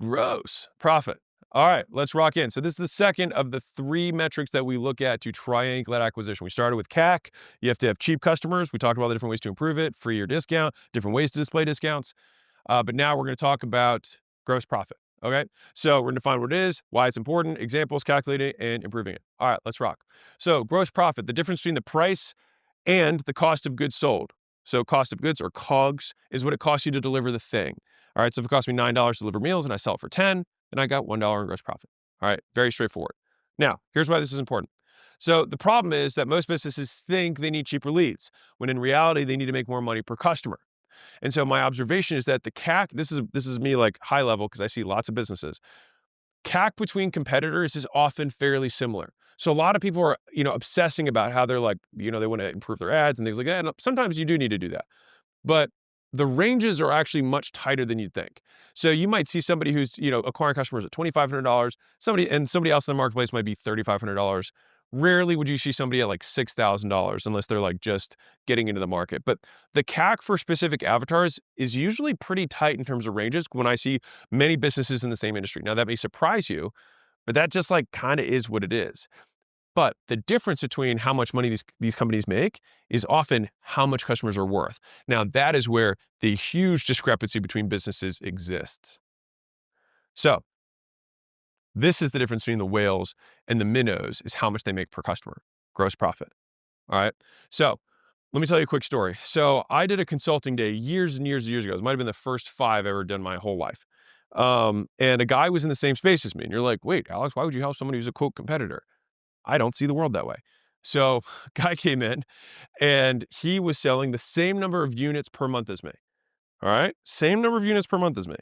gross profit. All right, let's rock in. So this is the second of the 3 metrics that we look at to triangulate acquisition. We started with CAC. You have to have cheap customers. We talked about the different ways to improve it, free or discount, different ways to display discounts. But now we're going to talk about gross profit. Okay, so we're going to define what it is, why it's important, examples, calculating it, and improving it. All right, let's rock. So gross profit, the difference between the price and the cost of goods sold. So cost of goods, or COGS, is what it costs you to deliver the thing. All right, so if it costs me $9 to deliver meals and I sell it for 10, then I got $1 in gross profit. All right, very straightforward. Now, here's why this is important. So the problem is that most businesses think they need cheaper leads, when in reality, they need to make more money per customer. And so my observation is that the CAC, this is me like high level because I see lots of businesses. CAC between competitors is often fairly similar. So a lot of people are, obsessing about how they're like, they want to improve their ads and things like that. And sometimes you do need to do that. But the ranges are actually much tighter than you'd think. So you might see somebody who's, acquiring customers at $2,500, somebody else in the marketplace might be $3,500. Rarely would you see somebody at like $6,000 unless they're like just getting into the market. But the CAC for specific avatars is usually pretty tight in terms of ranges when I see many businesses in the same industry. Now that may surprise you, but that just like kind of is what it is. But the difference between how much money these companies make is often how much customers are worth. Now, that is where the huge discrepancy between businesses exists. So this is the difference between the whales and the minnows, is how much they make per customer, gross profit. All right. So let me tell you a quick story. So I did a consulting day years and years and years ago. It might have been the first 5 I've ever done my whole life. And a guy was in the same space as me. And you're like, wait, Alex, why would you help somebody who's a quote competitor? I don't see the world that way. So guy came in and he was selling the same number of units per month as me. All right. Same number of units per month as me.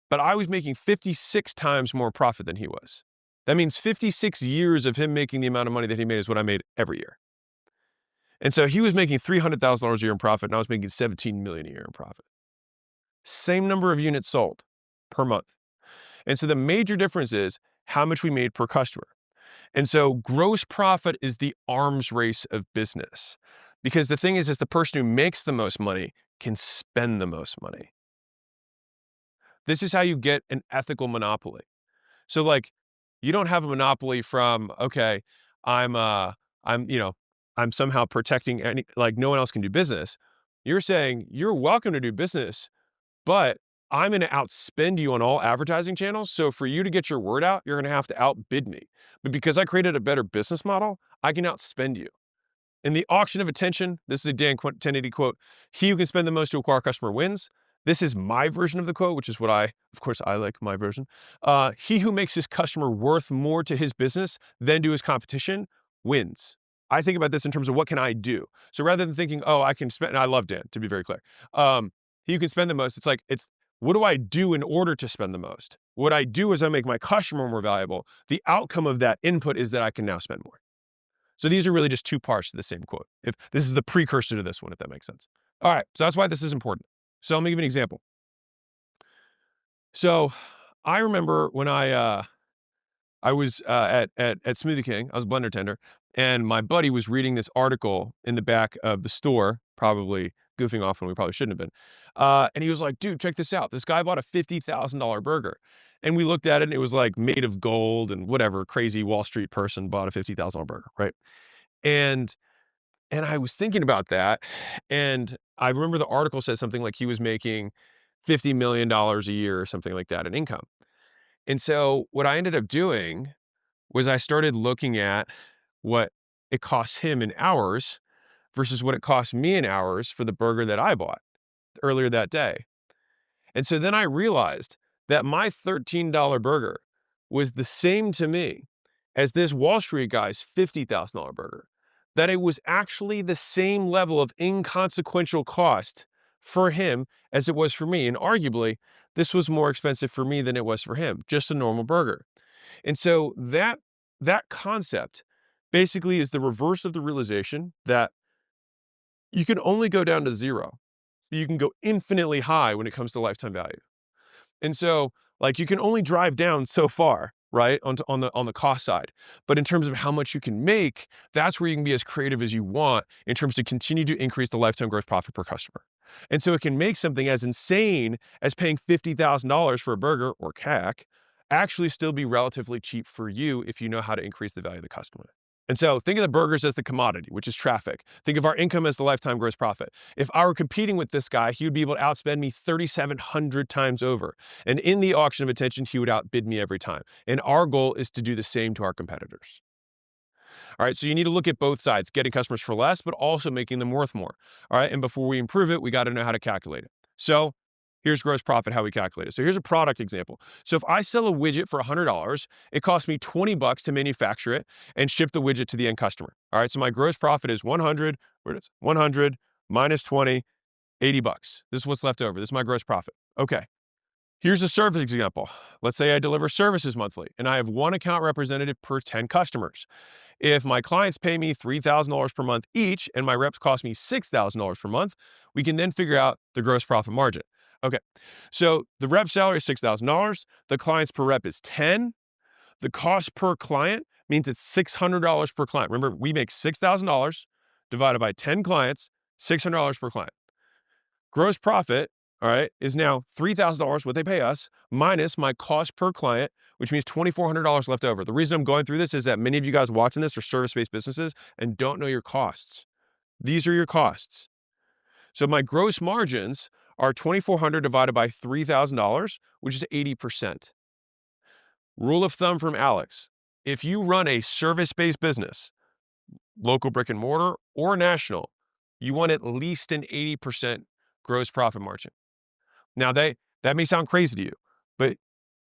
But I was making 56 times more profit than he was. That means 56 years of him making the amount of money that he made is what I made every year. And so he was making $300,000 a year in profit and I was making $17 million a year in profit. Same number of units sold per month. And so the major difference is how much we made per customer. And so gross profit is the arms race of business, because the thing is the person who makes the most money can spend the most money. This is how you get an ethical monopoly. So like, you don't have a monopoly from, okay, I'm somehow protecting no one else can do business. You're saying you're welcome to do business, but I'm going to outspend you on all advertising channels. So for you to get your word out, you're going to have to outbid me. But because I created a better business model, I can outspend you. In the auction of attention, this is a Dan 1080 quote, he who can spend the most to acquire a customer wins. This is my version of the quote, which is what I like my version. He who makes his customer worth more to his business than to his competition wins. I think about this in terms of what can I do? So rather than thinking, oh, I can spend, and I love Dan, to be very clear. He who can spend the most, it's what do I do in order to spend the most? What I do is I make my customer more valuable. The outcome of that input is that I can now spend more. So these are really just 2 parts to the same quote. If this is the precursor to this one, if that makes sense. All right, so that's why this is important. So let me give you an example. So I remember when I was at Smoothie King, I was a blender tender, and my buddy was reading this article in the back of the store, probably goofing off when we probably shouldn't have been. And he was like, dude, check this out. This guy bought a $50,000 burger. And we looked at it and it was like made of gold and whatever crazy Wall Street person bought a $50,000 burger, right? And I was thinking about that. And I remember the article said something like he was making $50 million a year or something like that in income. And so what I ended up doing was I started looking at what it costs him in hours versus what it cost me in hours for the burger that I bought earlier that day. And so then I realized that my $13 burger was the same to me as this Wall Street guy's $50,000 burger, that it was actually the same level of inconsequential cost for him as it was for me. And arguably, this was more expensive for me than it was for him, just a normal burger. And so that concept basically is the reverse of the realization that you can only go down to zero. You can go infinitely high when it comes to lifetime value. And so like you can only drive down so far, right? On the cost side. But in terms of how much you can make, that's where you can be as creative as you want in terms to continue to increase the lifetime gross profit per customer. And so it can make something as insane as paying $50,000 for a burger or CAC actually still be relatively cheap for you if you know how to increase the value of the customer. And so think of the burgers as the commodity, which is traffic. Think of our income as the lifetime gross profit. If I were competing with this guy, he would be able to outspend me 3,700 times over. And in the auction of attention, he would outbid me every time. And our goal is to do the same to our competitors. All right, so you need to look at both sides, getting customers for less, but also making them worth more. All right, and before we improve it, we got to know how to calculate it. So here's gross profit, how we calculate it. So here's a product example. So if I sell a widget for $100, it costs me $20 to manufacture it and ship the widget to the end customer. All right, so my gross profit is 100, where it is, 100 minus 20, $80. This is what's left over. This is my gross profit. Okay. Here's a service example. Let's say I deliver services monthly and I have one account representative per 10 customers. If my clients pay me $3,000 per month each and my reps cost me $6,000 per month, we can then figure out the gross profit margin. Okay, so the rep salary is $6,000. The clients per rep is 10. The cost per client means it's $600 per client. Remember, we make $6,000 divided by 10 clients, $600 per client. Gross profit, all right, is now $3,000, what they pay us, minus my cost per client, which means $2,400 left over. The reason I'm going through this is that many of you guys watching this are service-based businesses and don't know your costs. These are your costs. So my gross margins are $2,400 divided by $3,000, which is 80%. Rule of thumb from Alex: if you run a service-based business, local brick and mortar or national, you want at least an 80% gross profit margin. Now, that may sound crazy to you, but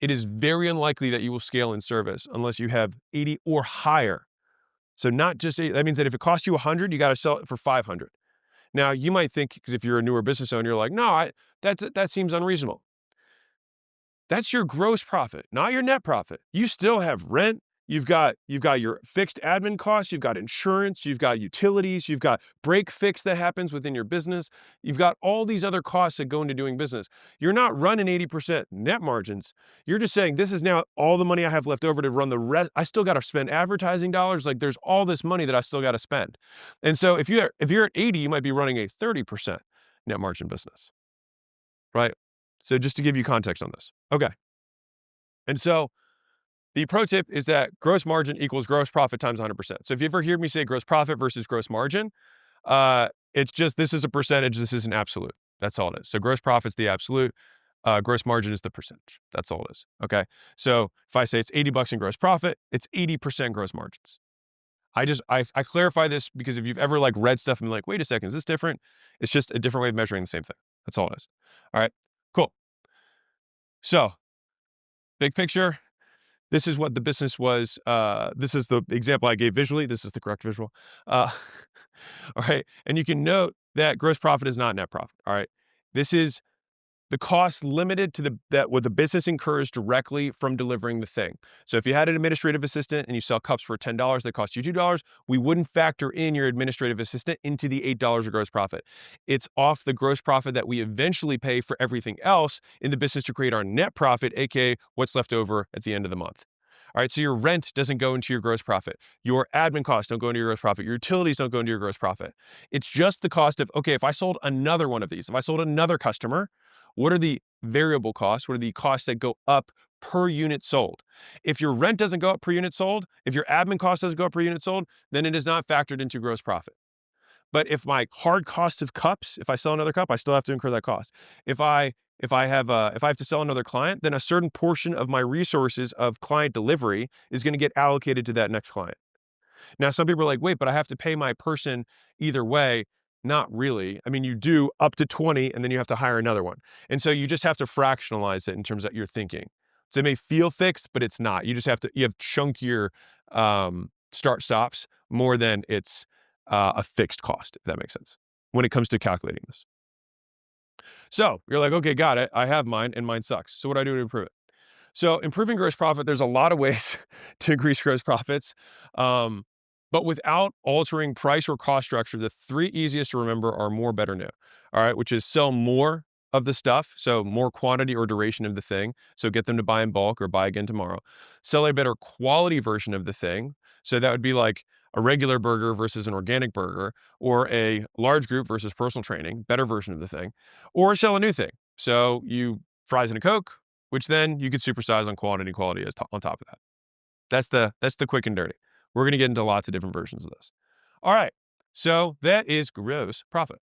it is very unlikely that you will scale in service unless you have 80 or higher. So not just 80, that means that if it costs you 100, you got to sell it for 500. Now, you might think, because if you're a newer business owner, you're like, no, that seems unreasonable. That's your gross profit, not your net profit. You still have rent. You've got your fixed admin costs. You've got insurance. You've got utilities. You've got break fix that happens within your business. You've got all these other costs that go into doing business. You're not running 80% net margins. You're just saying, this is now all the money I have left over to run the rest. I still got to spend advertising dollars. Like, there's all this money that I still got to spend. And so if you're at 80, you might be running a 30% net margin business, right? So just to give you context on this. Okay. And so the pro tip is that gross margin equals gross profit times 100%. So if you ever hear me say gross profit versus gross margin, it's just, this is a percentage, this is an absolute. That's all it is. So gross profit's the absolute, gross margin is the percentage. That's all it is. Okay. So if I say it's $80 in gross profit, it's 80% gross margins. I clarify this because if you've ever like read stuff and been like, wait a second, is this different? It's just a different way of measuring the same thing. That's all it is. All right, cool. So big picture, this is what the business was. This is the example I gave visually. This is the correct visual. All right. And you can note that gross profit is not net profit. All right. This is the cost limited to what the business incurs directly from delivering the thing. So if you had an administrative assistant and you sell cups for $10 that cost you $2, we wouldn't factor in your administrative assistant into the $8 of gross profit. It's off the gross profit that we eventually pay for everything else in the business to create our net profit, aka what's left over at the end of the month. All right, so your rent doesn't go into your gross profit. Your admin costs don't go into your gross profit. Your utilities don't go into your gross profit. It's just the cost of, okay, if I sold another one of these, if I sold another customer, what are the variable costs? What are the costs that go up per unit sold? If your rent doesn't go up per unit sold, if your admin cost doesn't go up per unit sold, then it is not factored into gross profit. But if my hard cost of cups, if I sell another cup, I still have to incur that cost. If I have to sell another client, then a certain portion of my resources of client delivery is going to get allocated to that next client. Now, some people are like, wait, but I have to pay my person either way. Not really. I mean, you do up to 20 and then you have to hire another one. And so you just have to fractionalize it in terms of your thinking. So it may feel fixed, but it's not. You have chunkier start stops more than it's a fixed cost, if that makes sense, when it comes to calculating this. So you're like, okay, got it. I have mine and mine sucks. So what do I do to improve it? So improving gross profit, there's a lot of ways to increase gross profits. But without altering price or cost structure, the three easiest to remember are more, better, new. All right, which is sell more of the stuff, so more quantity or duration of the thing, so get them to buy in bulk or buy again tomorrow. Sell a better quality version of the thing, so that would be like a regular burger versus an organic burger, or a large group versus personal training, better version of the thing, or sell a new thing. So you fries and a Coke, which then you could supersize on quality and quality on top of that. That's the quick and dirty. We're going to get into lots of different versions of this. All right. So that is gross profit.